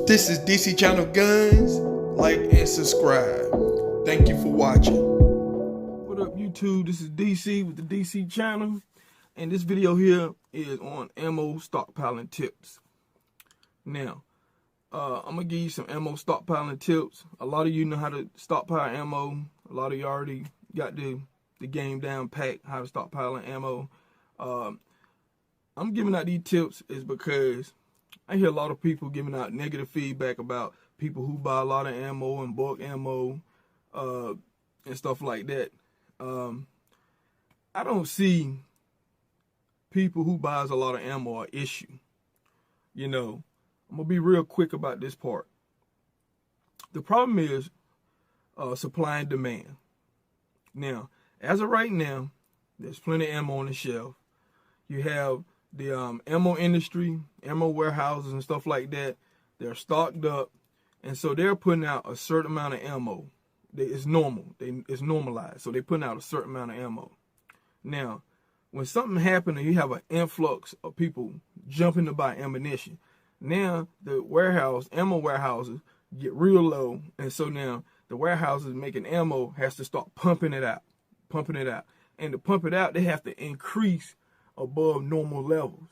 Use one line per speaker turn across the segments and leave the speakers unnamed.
This is DC Channel Guns. Like and subscribe. Thank you for watching.
What up, YouTube? This is DC with the DC Channel, and this video here is on ammo stockpiling tips. Now, I'm gonna give you some ammo stockpiling tips. A lot of you know how to stockpile ammo. A lot of you already got the game down pat, how to stockpile ammo. I'm giving out these tips is because I hear a lot of people giving out negative feedback about people who buy a lot of ammo and bulk ammo and stuff like that. I don't see people who buys a lot of ammo an issue. You know, I'm gonna be real quick about this part. The problem is supply and demand. Now, as of right now, there's plenty of ammo on the shelf. You have the ammo industry, ammo warehouses and stuff like that. They're stocked up, and so they're putting out a certain amount of ammo. It's normal. It's normalized. So they're putting out a certain amount of ammo. Now, when something happens and you have an influx of people jumping to buy ammunition, now the ammo warehouses get real low, and so now the warehouses making ammo has to start pumping it out. And to pump it out, they have to increase above normal levels.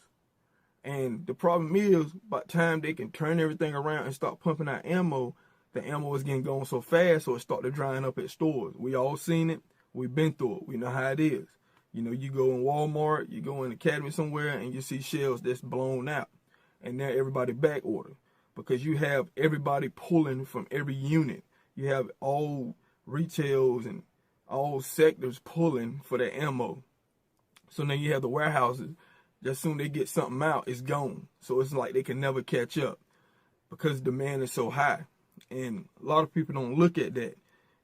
And the problem is, by the time they can turn everything around and start pumping out ammo, the ammo is getting going so fast, so it started drying up at stores. We all seen it. We've been through it. We know how it is. You know, you go in Walmart, you go in Academy somewhere, and you see shelves that's blown out. And now everybody back order because you have everybody pulling from every unit. You have all retails and all sectors pulling for the ammo. So now you have the warehouses, just soon they get something out, it's gone. So it's like they can never catch up because demand is so high. And a lot of people don't look at that.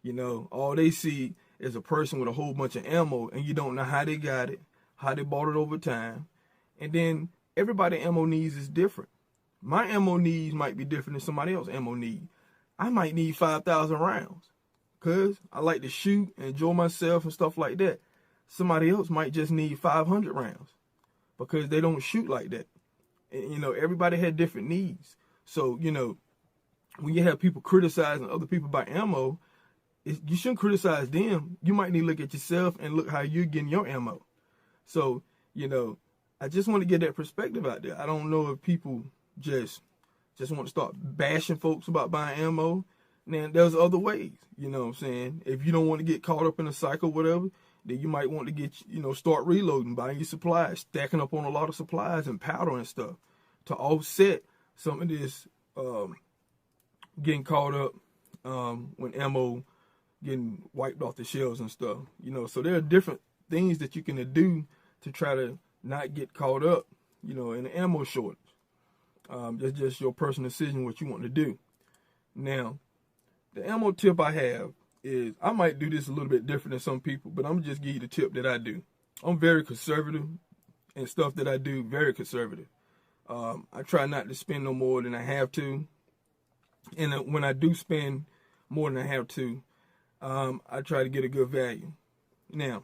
You know, all they see is a person with a whole bunch of ammo, and you don't know how they got it, how they bought it over time. And then everybody's ammo needs is different. My ammo needs might be different than somebody else's ammo need. I might need 5,000 rounds because I like to shoot and enjoy myself and stuff like that. Somebody else might just need 500 rounds because they don't shoot like that. And, you know, everybody had different needs. So, you know, when you have people criticizing other people by ammo, you shouldn't criticize them. You might need to look at yourself and look how you're getting your ammo. So, you know, I just want to get that perspective out there. I don't know if people just want to start bashing folks about buying ammo. Now, there's other ways, you know what I'm saying? If you don't want to get caught up in a cycle, whatever, then you might want to get, you know, start reloading, buying your supplies, stacking up on a lot of supplies and powder and stuff to offset some of this getting caught up when ammo getting wiped off the shelves and stuff. You know, so there are different things that you can do to try to not get caught up, you know, in the ammo shortage. That's just your personal decision what you want to do. Now, the ammo tip I have is, I might do this a little bit different than some people, but I'm going to just give you the tip that I do. I'm very conservative, and stuff that I do, very conservative. I try not to spend no more than I have to. And when I do spend more than I have to, I try to get a good value. Now,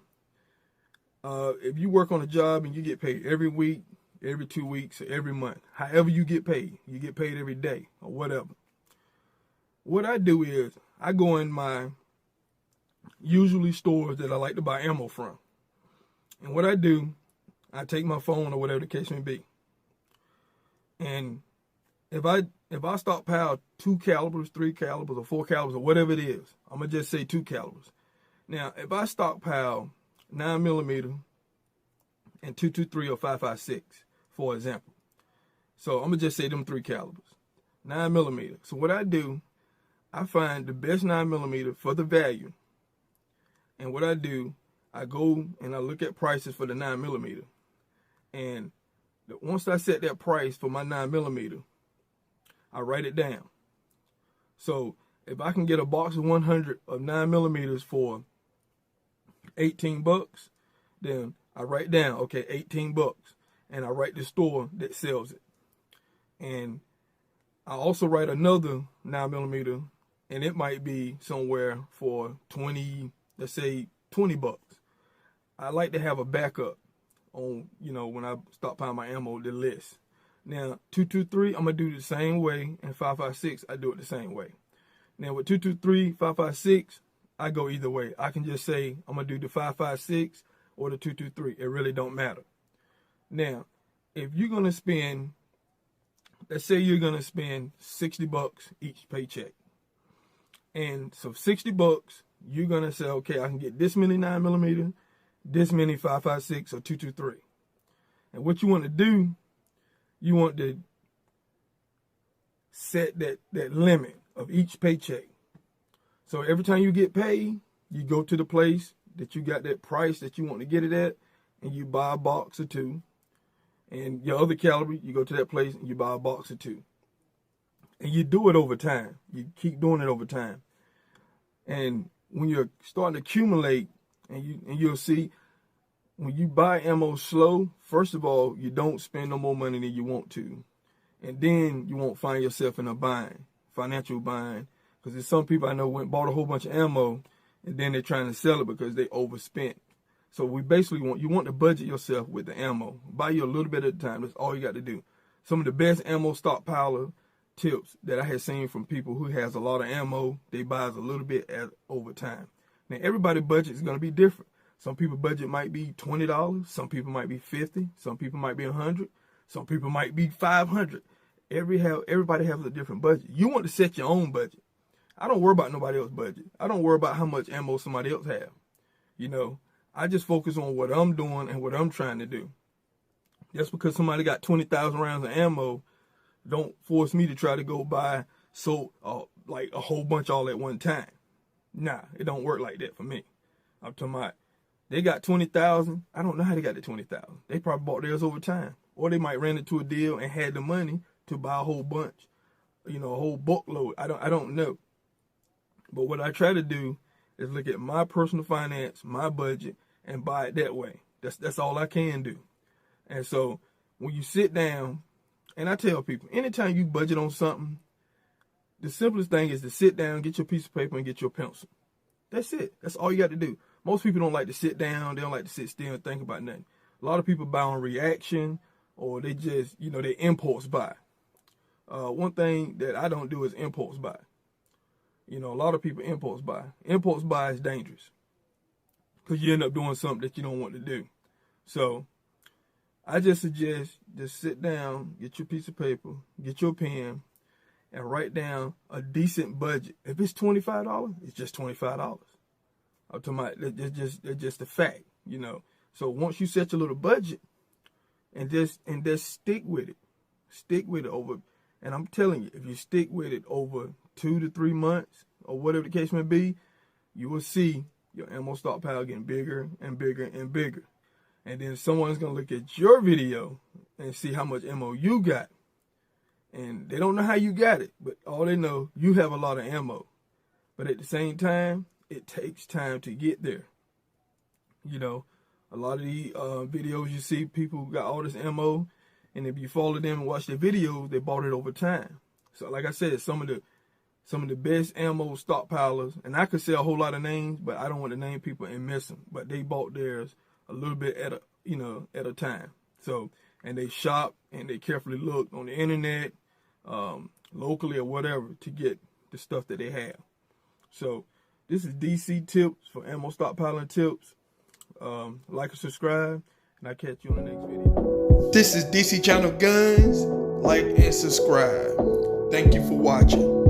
if you work on a job and you get paid every week, every 2 weeks, or every month, however you get paid every day or whatever. What I do is I go in my usually stores that I like to buy ammo from. And what I do, I take my phone or whatever the case may be. And if I stockpile 2 calibers, 3 calibers, or 4 calibers, or whatever it is, I'm going to just say 2 calibers. Now, if I stockpile 9mm and 223 or 5.56, for example. So I'm going to just say them 3 calibers. 9mm. So what I do, I find the best 9mm for the value. And what I do, I go and I look at prices for the 9mm. And once I set that price for my 9mm, I write it down. So if I can get a box of 100 of 9mm for 18 bucks, then I write down, okay, 18 bucks. And I write the store that sells it. And I also write another 9mm, and it might be somewhere for 20, let's say 20 bucks. I like to have a backup on, you know, when I stockpile my ammo, the list. Now, 223, I'm going to do the same way, and 556, I do it the same way. Now, with 223, 556, I go either way. I can just say I'm going to do the 556 or the 223. It really don't matter. Now, if you're going to spend, let's say you're going to spend $60 each paycheck. And so $60, you're going to say, okay, I can get this many 9mm, this many 556 or 223. And what you want to do, you want to set that limit of each paycheck. So every time you get paid, you go to the place that you got that price that you want to get it at, and you buy a box or two. And your other calorie, you go to that place and you buy a box or two. And you do it over time. You keep doing it over time. And when you're starting to accumulate, and you'll see, when you buy ammo slow, first of all, you don't spend no more money than you want to. And then you won't find yourself in a bind, financial bind. Because there's some people I know bought a whole bunch of ammo, and then they're trying to sell it because they overspent. So we basically you want to budget yourself with the ammo. Buy you a little bit at a time. That's all you got to do. Some of the best ammo stockpiler tips that I have seen from people who has a lot of ammo, they buys a little bit over time. Now, everybody's budget is going to be different. Some people's budget might be $20. Some people might be $50. Some people might be $100. Some people might be $500. Everybody has a different budget. You want to set your own budget. I don't worry about nobody else's budget. I don't worry about how much ammo somebody else have. You know, I just focus on what I'm doing and what I'm trying to do. Just because somebody got 20,000 rounds of ammo, don't force me to try to go buy like a whole bunch all at one time. Nah, it don't work like that for me. I'm talking about, they got 20,000. I don't know how they got the 20,000. They probably bought theirs over time. Or they might ran into a deal and had the money to buy a whole bunch, a whole bookload. I don't know. But what I try to do is look at my personal finance, my budget, and buy it that way. That's all I can do. And so when you sit down, and I tell people, anytime you budget on something, the simplest thing is to sit down, get your piece of paper, and get your pencil. That's it. That's all you got to do. Most people don't like to sit down. They don't like to sit still and think about nothing. A lot of people buy on reaction, or they just, they impulse buy. One thing that I don't do is impulse buy. A lot of people impulse buy. Impulse buy is dangerous because you end up doing something that you don't want to do. So I just suggest just sit down, get your piece of paper, get your pen, and write down a decent budget. If it's $25, it's just $25. I'm talking about that's just a fact, So once you set your little budget, and just stick with it. Stick with it over. And I'm telling you, if you stick with it over 2 to 3 months, or whatever the case may be, you will see your ammo stockpile getting bigger and bigger and bigger. And then someone's going to look at your video and see how much ammo you got. And they don't know how you got it, but all they know, you have a lot of ammo. But at the same time, it takes time to get there. A lot of the videos you see, people got all this ammo, and if you follow them and watch their videos, they bought it over time. So like I said, some of the best ammo stockpilers, and I could say a whole lot of names, but I don't want to name people and miss them. But they bought theirs a little bit at a time. So, and they shop and they carefully look on the internet, locally or whatever, to get the stuff that they have. So this is DC Tips for Ammo Stockpiling Tips. Like and subscribe, and I'll catch you on the next video.
This is DC Channel Guns. Like and subscribe. Thank you for watching.